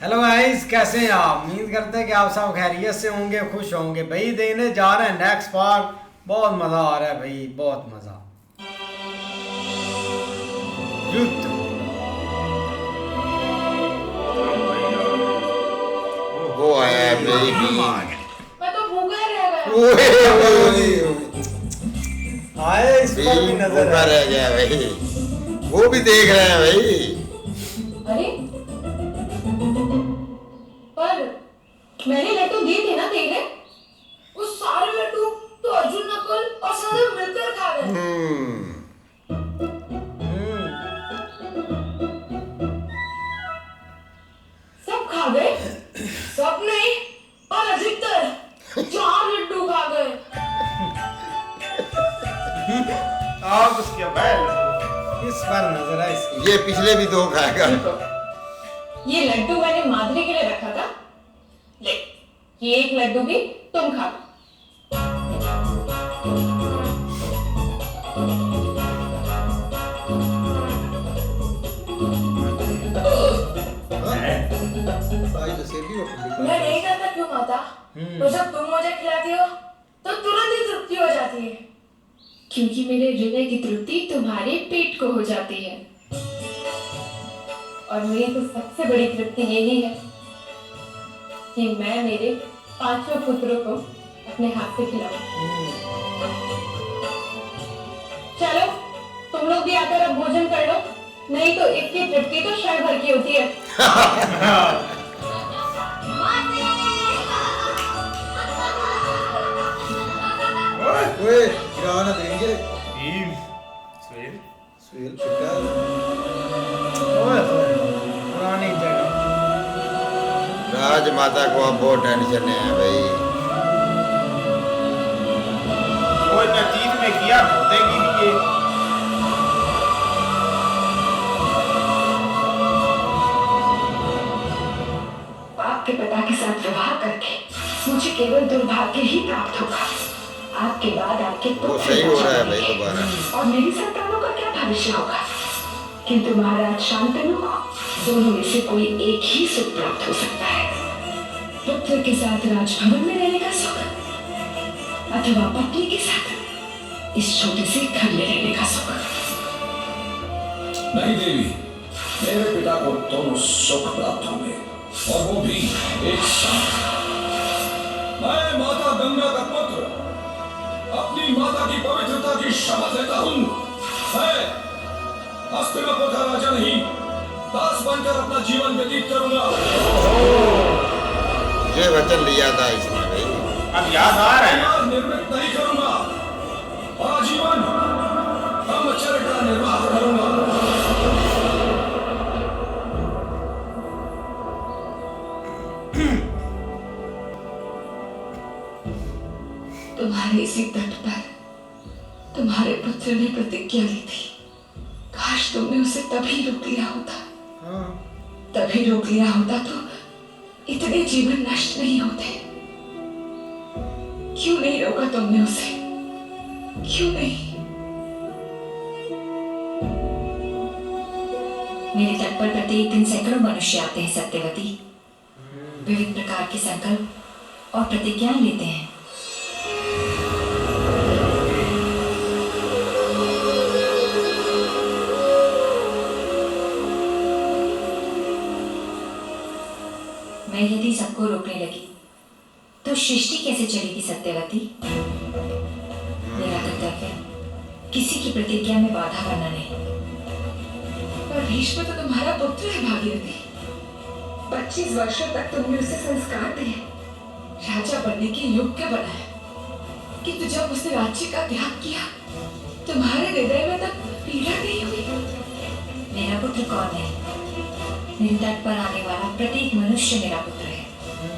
Hello guys, कैसे हैं आप? उम्मीद करते हैं कि आप सब खैरियत से होंगे, खुश होंगे। भाई देने जा रहे हैं नेक्स्ट पार्ट। बहुत मजा आ रहा है भाई, बहुत मजा। युद्ध। वो आया बेबी। मैं तो भूखा ही रह गया। आए इस पर भी नजर भूखा है। रह गया भाई, वो भी देख रहे हैं भाई। अरे पर मैंने लड्डू दिए थे ना तेरे। वो सारे लड्डू तो अर्जुन नकुल और सहदेव मिलकर खा गए। सब खा गए? सब नहीं, पर अधिकतर 4 लड्डू खा गए। आप उसके बैल इस पर नजर है इसकी। ये पिछले भी 2 खाएगा। देखो, ये लड्डू मैंने माधुरी के लिए रखा था। ले, ये एक लड्डू भी तुम खा लो। मैं नहीं करता क्यों माता? तो जब तुम मुझे खिलाती हो तो तुरंत ही तृप्ति हो जाती है। क्योंकि मेरे हृदय की तृप्ति तुम्हारे पेट को हो जाती है। और मेरी तो सबसे बड़ी तृप्ति यही है कि मैं मेरे 5 पुत्रों को अपने हाथ से खिलाऊं। चलो तुम लोग भी आकर अब भोजन कर लो, नहीं तो इसकी तृप्ति तो क्षण भर की होती है। ओए किराना देंगे भीम स्वेल सुहेल पिटा ओए होए, पुरानी जगह। राजमाता को अब बहुत टेंशन है भाई। वो इतना चीज में किया देगी भी ये। पाप के पिता के साथ विवाह करके मुझे केवल दुर्भाग्य ही प्राप्त होगा। आपके बाद आपके वो सही हो रहा है भाई दोबारा। और मेरी संतानों का क्या भविष्य होगा? किंतु महाराज शांतनु को दोनों में से कोई एक ही सुख प्राप्त हो सकता है। पुत्र के साथ राजभवन में रहने का सुख, अथवा पत्नी के साथ इस छोटे से घर में रहने का सुख। नहीं देवी, मेरे पिता को दोनों सुख प्राप्त होंगे, और वो भी एक साथ। मैं माता गंगा का पुत्र अपनी माता की पवित्रता की शपथ लेता हूँ। मैं हस्तिनापुर का राजा नहीं, दास बनकर अपना जीवन व्यतीत करूंगा। ये वचन लिया था इसने भाई। अब याद आ रहा है ना। मैं निर्मित नहीं करूंगा, आजीवन ब्रह्मचर्य का निर्वाह करूंगा। तुम्हारे इसी तट पर तुम्हारे पुत्र ने प्रतिज्ञा ली थी। काश तुमने उसे तभी रोक लिया होता। तभी रोक लिया होता तो इतने जीवन नष्ट नहीं होते। क्यों नहीं रोका तुमने उसे? क्यों नहीं? मेरे तट पर प्रत्येक दिन सैकड़ों मनुष्य आते हैं सत्यवती। विविध प्रकार के संकल्प और प्रतिज्ञाएं लेते हैं। मैं यदि सबको रोकने लगी तो सृष्टि कैसे चलेगी सत्यवती? मेरा कर्तव्य किसी की प्रतिज्ञा में बाधा करना नहीं। पर भीष्म तो तुम्हारा पुत्र है भागीरथी। 25 वर्षों तक तुमने उसे संस्कार दिए, राजा बनने के योग्य बनाया। किंतु जब उसने राज्य का त्याग किया, तुम्हारे हृदय में तक पीड़ा नहीं हुई। मेरा पुत्र कौन है? मेरे तट पर आने वाला प्रत्येक मनुष्य मेरा पुत्र है,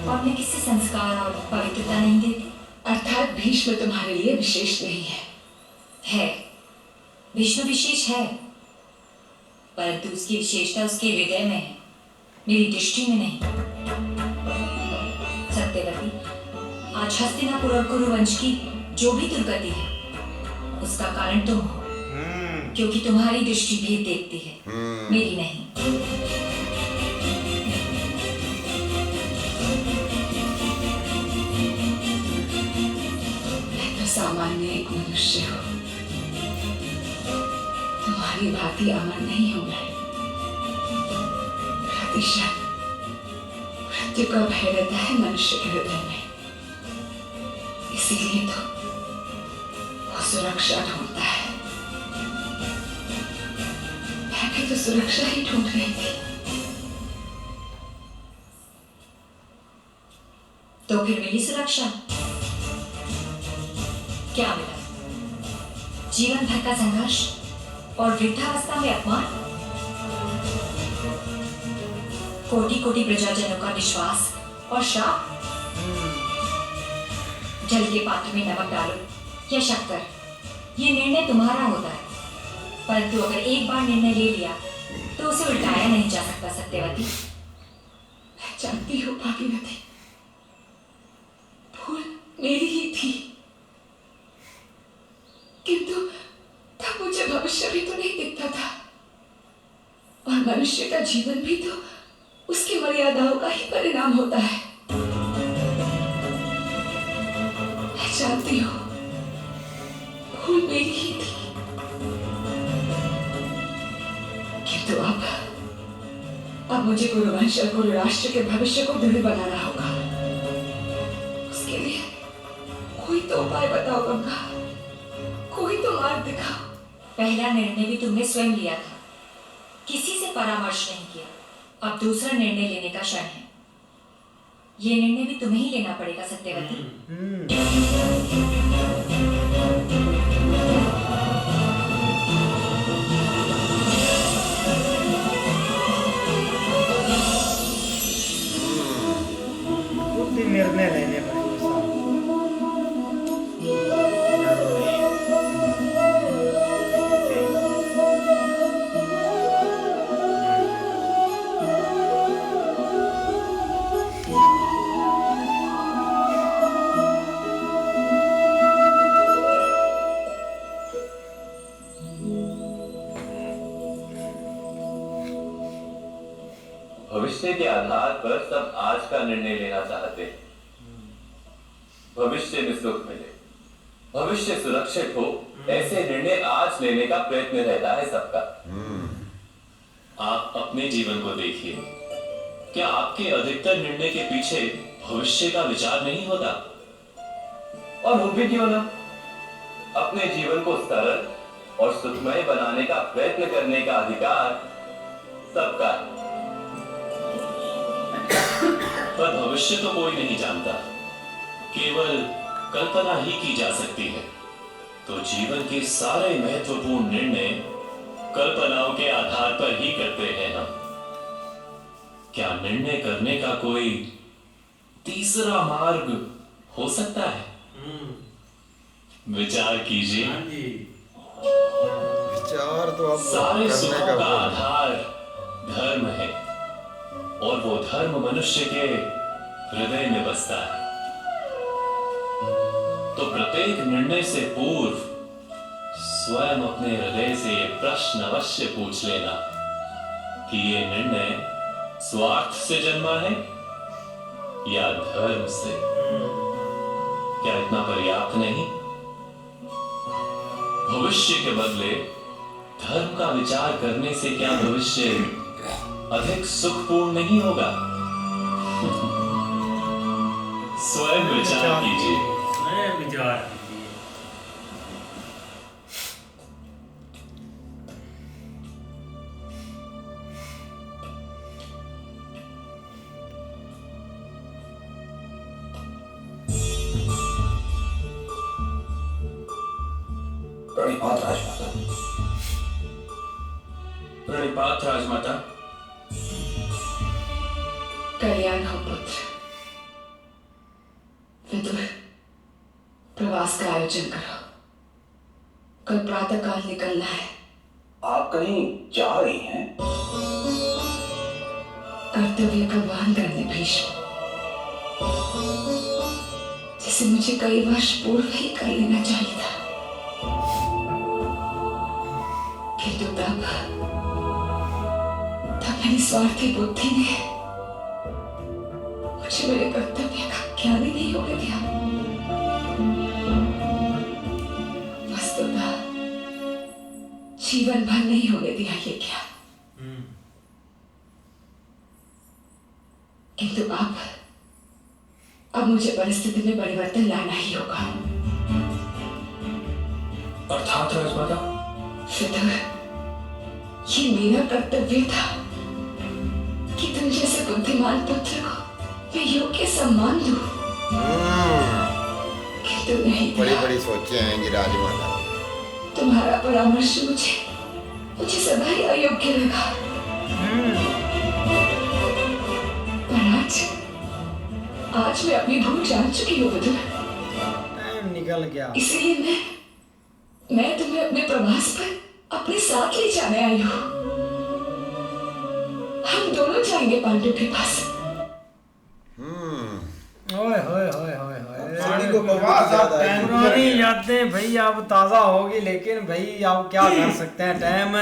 और मैं किसी संस्कार और पवित्रता नहीं देती। अर्थात भीष्म तुम्हारे लिए विशेष नहीं है। विष्णु विशेष है, परंतु उसकी विशेषता उसके हृदय में है, मेरी दृष्टि में नहीं। सत्यवती, आज हस्तिनापुर और कुरुवंश की जो भी दुर्गति है उसका कारण तुम हो, क्योंकि तुम्हारी दृष्टि भेद देखती है, मेरी नहीं। भली भांति अमर नहीं हूं मैं। प्रतिशत मृत्यु का भय रहता है मनुष्य के हृदय में, इसीलिए तो वो सुरक्षा ढूंढता है। मैं भी तो सुरक्षा ही ढूंढ रही थी। तो फिर मिली सुरक्षा? क्या मिला? जीवन भर का संघर्ष और वृद्धावस्था में अपमान, कोटि कोटि प्रजाजनों का विश्वास और श्राप। जल के पात्र में नमक डालो या शक्कर, ये निर्णय तुम्हारा होता है, परंतु अगर एक बार निर्णय ले लिया तो उसे उल्टाया नहीं जा सकता सत्यवती। मैं जानती हूँ भागीरथी, भूल मेरी ही थी, किंतु तब मुझे भविष्य भी तो नहीं दिखता था, और मनुष्य का जीवन भी तो उसकी मर्यादाओं का ही परिणाम होता है। मैं जानती हूँ भूल मेरी ही थी, किंतु अब मुझे कुरुवंश और कुरु राष्ट्र के भविष्य को दृढ़ बनाना होगा। उसके लिए कोई तो उपाय बताओ गंगा, कोई तो मार्ग दिखाओ। पहला निर्णय भी तुमने स्वयं लिया था, किसी से परामर्श नहीं किया। अब दूसरा निर्णय लेने का क्षण है। ये निर्णय भी तुम्हें ही लेना पड़ेगा सत्यवती। बुद्धि निर्णय लेने पड़ेंगे साहब। भविष्य के आधार पर सब आज का निर्णय लेना चाहते हैं। भविष्य में सुख मिले, भविष्य सुरक्षित हो, ऐसे निर्णय आज लेने का प्रयत्न रहता है सबका। आप अपने जीवन को देखिए, क्या आपके अधिकतर निर्णय के पीछे भविष्य का विचार नहीं होता? और हो भी क्यों ना, अपने जीवन को सरल और सुखमय बनाने का प्रयत्न करने का अधिकार सबका है। पर भविष्य तो कोई नहीं जानता, केवल कल्पना ही की जा सकती है। तो जीवन के सारे महत्वपूर्ण निर्णय कल्पनाओं के आधार पर ही करते हैं हम। क्या निर्णय करने का कोई तीसरा मार्ग हो सकता है? विचार कीजिए। विचार तो अब सारे करने सुखों का का वो- आधार धर्म है, और वो धर्म मनुष्य के हृदय में बसता है। तो प्रत्येक निर्णय से पूर्व स्वयं अपने हृदय से ये प्रश्न अवश्य पूछ लेना कि ये निर्णय स्वार्थ से जन्मा है या धर्म से। क्या इतना पर्याप्त नहीं? भविष्य के बदले धर्म का विचार करने से क्या भविष्य अधिक सुखपूर्ण नहीं होगा? स्वयं विचार कीजिए। विचार प्रणिपात राजमाता। प्रणिपात राजमाता। कल्याण हो पुत्र। विदुर, प्रवास का आयोजन करो, कल प्रातः काल निकलना है। आप कहीं जा रही हैं? कर्तव्य का वहन करने भीष्म, जिसे मुझे कई वर्ष पूर्व ही कर लेना चाहिए था, किंतु तब मेरी स्वार्थी बुद्धि ने मुझे मेरे कर्तव्य का ज्ञान ही नहीं होने दिया। वस्तुतः जीवन भर नहीं होने दिया ये क्या, किंतु अब मुझे परिस्थिति में परिवर्तन लाना ही होगा। अर्थात राजमाता? विदुर, ये मेरा कर्तव्य था कि तुम जैसे बुद्धिमान पुत्र को मैं योग्य सम्मान दूं, किंतु नहीं बड़ी दिया। बड़ी सोचे आएंगी राजमाता। तुम्हारा परामर्श मुझे सदा ही अयोग्य लगा, पर आज मैं अपनी भूल जान चुकी हूँ विदुर। टाइम निकल गया। इसीलिए मैं तुम्हें अपने प्रवास पर अपने साथ ले जाने आई हूँ। हम दोनों जाएंगे पांडु के पास। ओए होए होए होए होए। पानी को बकवास आप ज्यादा है। टाइम पुरानी यादें भाई अब ताज़ा होगी, लेकिन भाई अब क्या कर सकते हैं, टाइम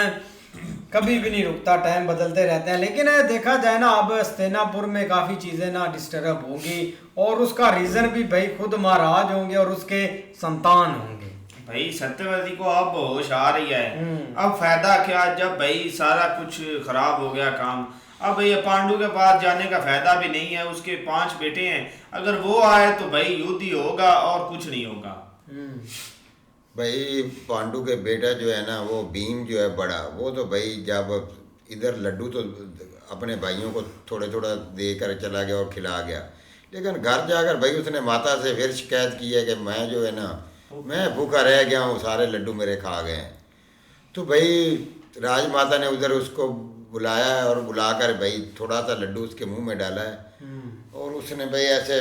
कभी भी नहीं रुकता, टाइम बदलते रहते हैं। लेकिन देखा जाए ना, अब हस्तिनापुर में काफ़ी चीज़ें ना डिस्टर्ब होंगी, और उसका रीज़न भी भाई खुद महाराज होंगे और उसके संतान होंगे। भाई सत्यवती को अब होश आ रही है। अब फायदा क्या, जब भाई सारा कुछ खराब हो गया काम, अब ये पांडु के पास जाने का फायदा भी नहीं है। उसके 5 बेटे हैं, अगर वो आए तो भाई युद्ध ही होगा और कुछ नहीं होगा। भाई पांडु के बेटा जो है ना, वो भीम जो है बड़ा, वो तो भाई जब इधर लड्डू तो अपने भाइयों को थोड़ा थोड़ा दे कर चला गया और खिला गया, लेकिन घर जाकर भाई उसने माता से फिर शिकायत की है कि मैं जो है ना, मैं भूखा रह गया हूँ, सारे लड्डू मेरे खा गए हैं। तो भाई राजमाता ने उधर उसको बुलाया है और बुलाकर भाई थोड़ा सा लड्डू उसके मुंह में डाला है, और उसने भाई ऐसे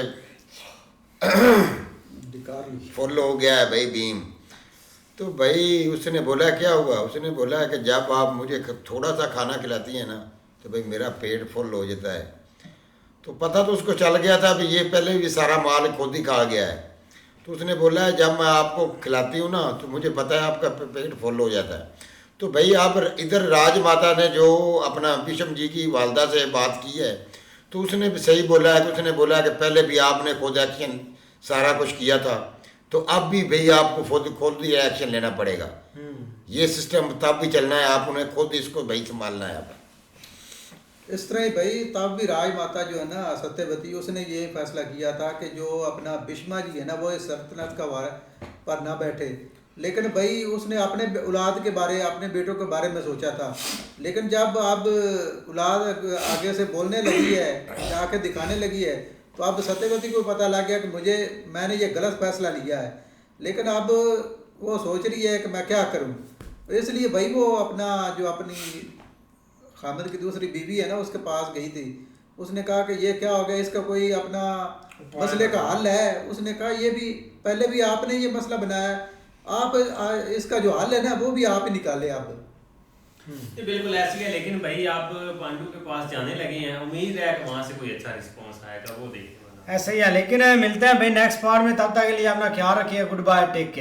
फुल हो गया है भाई भीम। तो भाई उसने बोला क्या हुआ, उसने बोला कि जब आप मुझे थोड़ा सा खाना खिलाती हैं ना, तो भाई मेरा पेट फुल हो जाता है। तो पता तो उसको चल गया था, ये पहले भी सारा माल खुद ही खा गया है। तो उसने बोला है जब मैं आपको खिलाती हूँ ना, तो मुझे पता है आपका पेट फुल हो जाता है। तो भाई आप इधर राजमाता ने जो अपना भीष्म जी की वालदा से बात की है, तो उसने भी सही बोला है। तो उसने बोला है कि पहले भी आपने खुद एक्शन सारा कुछ किया था, तो अब भी भाई आपको खुद ही एक्शन लेना पड़ेगा। ये सिस्टम तब भी चलना है, आप उन्हें खुद इसको भाई संभालना है। आप इस तरह ही भाई तब भी राजमाता जो है ना सत्यवती, उसने ये फैसला किया था कि जो अपना भीष्मा जी है ना, वो इस सल्तनत का पर ना बैठे। लेकिन भाई उसने अपने औलाद के बारे, अपने बेटों के बारे में सोचा था। लेकिन जब अब औलाद आगे से बोलने लगी है, आके दिखाने लगी है, तो अब सत्यवती को पता लग गया कि मैंने ये गलत फैसला लिया है। लेकिन अब वो सोच रही है कि मैं क्या करूं। तो इसलिए भाई वो अपनी खामिद की दूसरी बीवी है ना, उसके पास गई थी। उसने कहा कि ये क्या हो गया, इसका कोई अपना मसले का हल है। उसने कहा ये भी पहले भी आपने ये मसला बनाया, आप इसका जो हल है ना, वो भी आप ही निकाले। आप ये बिल्कुल ऐसी है, लेकिन भाई आप पांडु के पास जाने लगे हैं, उम्मीद है कि वहाँ से कोई अच्छा रिस्पॉन्स आएगा, वो देखने वाला। ऐसे ही है। लेकिन मिलते हैं भाई नेक्स्ट पार्ट में, तब तक के लिए अपना ख्याल रखिए। Goodbye, take care.